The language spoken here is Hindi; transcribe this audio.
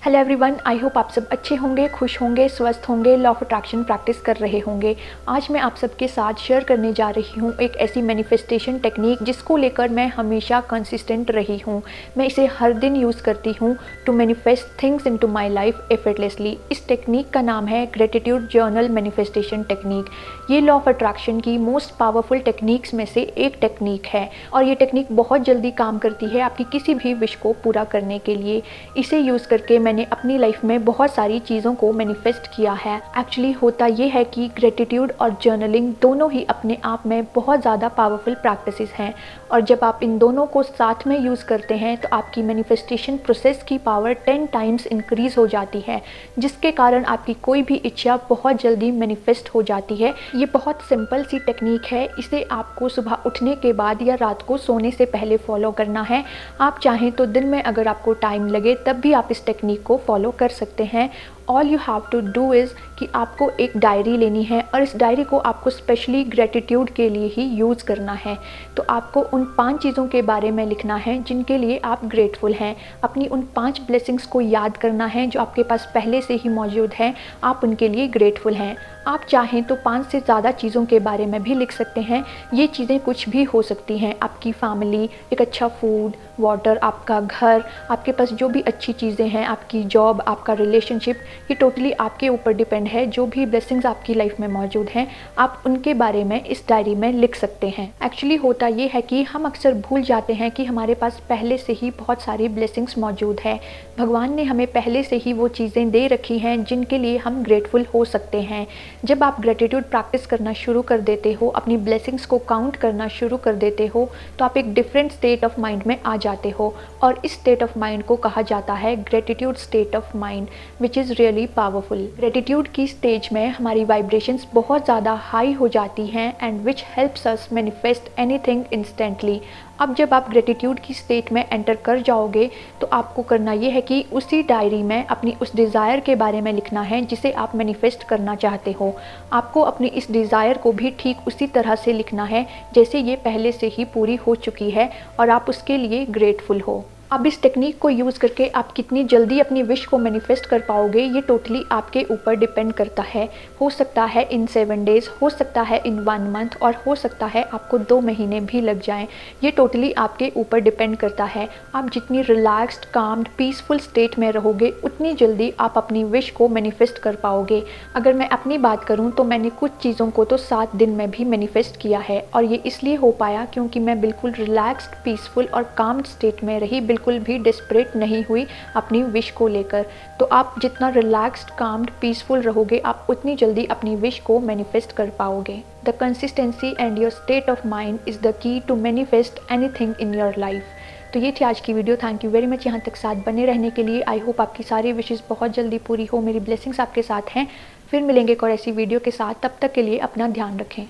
हेलो एवरीवन, आई होप आप सब अच्छे होंगे, खुश होंगे, स्वस्थ होंगे, लॉ ऑफ अट्रैक्शन प्रैक्टिस कर रहे होंगे। आज मैं आप सबके साथ शेयर करने जा रही हूँ एक ऐसी मैनिफेस्टेशन टेक्निक जिसको लेकर मैं हमेशा कंसिस्टेंट रही हूँ। मैं इसे हर दिन यूज़ करती हूँ to manifest things into my life effortlessly. इस टेक्निक का नाम है ग्रेटिट्यूड जर्नल मैनिफेस्टेशन टेक्निक। ये लॉ ऑफ अट्रैक्शन की मोस्ट पावरफुल टेक्निक्स में से एक टेक्निक है और ये टेक्निक बहुत जल्दी काम करती है आपकी किसी भी विश को पूरा करने के लिए। इसे यूज़ करके मैंने अपनी लाइफ में बहुत सारी चीज़ों को मैनिफेस्ट किया है। एक्चुअली होता ये है कि ग्रेटिट्यूड और जर्नलिंग दोनों ही अपने आप में बहुत ज़्यादा पावरफुल प्रैक्टिसेस हैं और जब आप इन दोनों को साथ में यूज़ करते हैं तो आपकी मैनिफेस्टेशन प्रोसेस की पावर 10 टाइम्स इंक्रीज़ हो जाती है, जिसके कारण आपकी कोई भी इच्छा बहुत जल्दी मैनिफेस्ट हो जाती है। ये बहुत सिंपल सी टेक्निक है। इसे आपको सुबह उठने के बाद या रात को सोने से पहले फॉलो करना है। आप चाहें तो दिन में अगर आपको टाइम लगे तब भी आप इस टेक्निक को फॉलो कर सकते हैं। All you have to do is कि आपको एक डायरी लेनी है और इस डायरी को आपको स्पेशली ग्रेटिट्यूड के लिए ही यूज़ करना है। तो आपको उन 5 चीज़ों के बारे में लिखना है जिनके लिए आप ग्रेटफुल हैं। अपनी उन 5 ब्लेसिंग्स को याद करना है जो आपके पास पहले से ही मौजूद हैं, आप उनके लिए ग्रेटफुल हैं। आप चाहें तो 5 से ज़्यादा चीज़ों के बारे में भी लिख सकते हैं। ये चीज़ें कुछ भी हो सकती हैं, आपकी फैमिली, एक अच्छा फूड, वाटर, आपका घर, आपके पास जो भी अच्छी चीज़ें हैं, आपकी जॉब, आपका रिलेशनशिप, ये टोटली आपके ऊपर डिपेंड है। जो भी ब्लेसिंग्स आपकी लाइफ में मौजूद हैं आप उनके बारे में इस डायरी में लिख सकते हैं। एक्चुअली होता ये है कि हम अक्सर भूल जाते हैं कि हमारे पास पहले से ही बहुत सारी ब्लेसिंग्स मौजूद है। भगवान ने हमें पहले से ही वो चीज़ें दे रखी हैं जिनके लिए हम ग्रेटफुल हो सकते हैं। जब आप ग्रेटिट्यूड प्रैक्टिस करना शुरू कर देते हो, अपनी ब्लेसिंग्स को काउंट करना शुरू कर देते हो, तो आप एक डिफरेंट स्टेट ऑफ माइंड में आ जाते हो और इस स्टेट ऑफ माइंड को कहा जाता है gratitude state of mind, which is really powerful. Gratitude की स्टेज में हमारी वाइब्रेशंस बहुत ज़्यादा हाई हो जाती हैं and which helps us manifest anything instantly. अब जब आप ग्रेटिट्यूड की स्टेट में एंटर कर जाओगे तो आपको करना ये है कि उसी डायरी में अपनी उस डिज़ायर के बारे में लिखना है जिसे आप मैनिफेस्ट करना चाहते हो। आपको अपनी इस डिज़ायर को भी ठीक उसी तरह से लिखना है जैसे ये पहले से ही पूरी हो चुकी है और आप उसके लिए ग्रेटफुल हो। अब इस टेक्निक को यूज़ करके आप कितनी जल्दी अपनी विश को मैनिफेस्ट कर पाओगे ये टोटली आपके ऊपर डिपेंड करता है। हो सकता है इन 7 डेज़, हो सकता है इन 1 मंथ और हो सकता है आपको 2 महीने भी लग जाएं। ये टोटली आपके ऊपर डिपेंड करता है। आप जितनी रिलैक्स्ड, काम्ड, पीसफुल स्टेट में रहोगे उतनी जल्दी आप अपनी विश को मैनिफेस्ट कर पाओगे। अगर मैं अपनी बात करूँ तो मैंने कुछ चीज़ों को तो 7 दिन में भी मैनिफेस्ट किया है और ये इसलिए हो पाया क्योंकि मैं बिल्कुल रिलैक्स्ड, पीसफुल और काम्ड स्टेट में रही, बिल्कुल भी डिस्परेट नहीं हुई अपनी विश को लेकर। तो आप जितना रिलैक्स्ड, काम्ड, पीसफुल रहोगे आप उतनी जल्दी अपनी विश को मैनिफेस्ट कर पाओगे। The consistency and your state of mind is the key to manifest anything in your life. तो ये थी आज की video. Thank you very much यहाँ तक साथ बने रहने के लिए। आई होप आपकी सारी विशेज़ बहुत जल्दी पूरी हो। मेरी ब्लेसिंग्स आपके साथ हैं। फिर मिलेंगे एक और ऐसी वीडियो के साथ। तब तक के लिए अपना ध्यान रखें।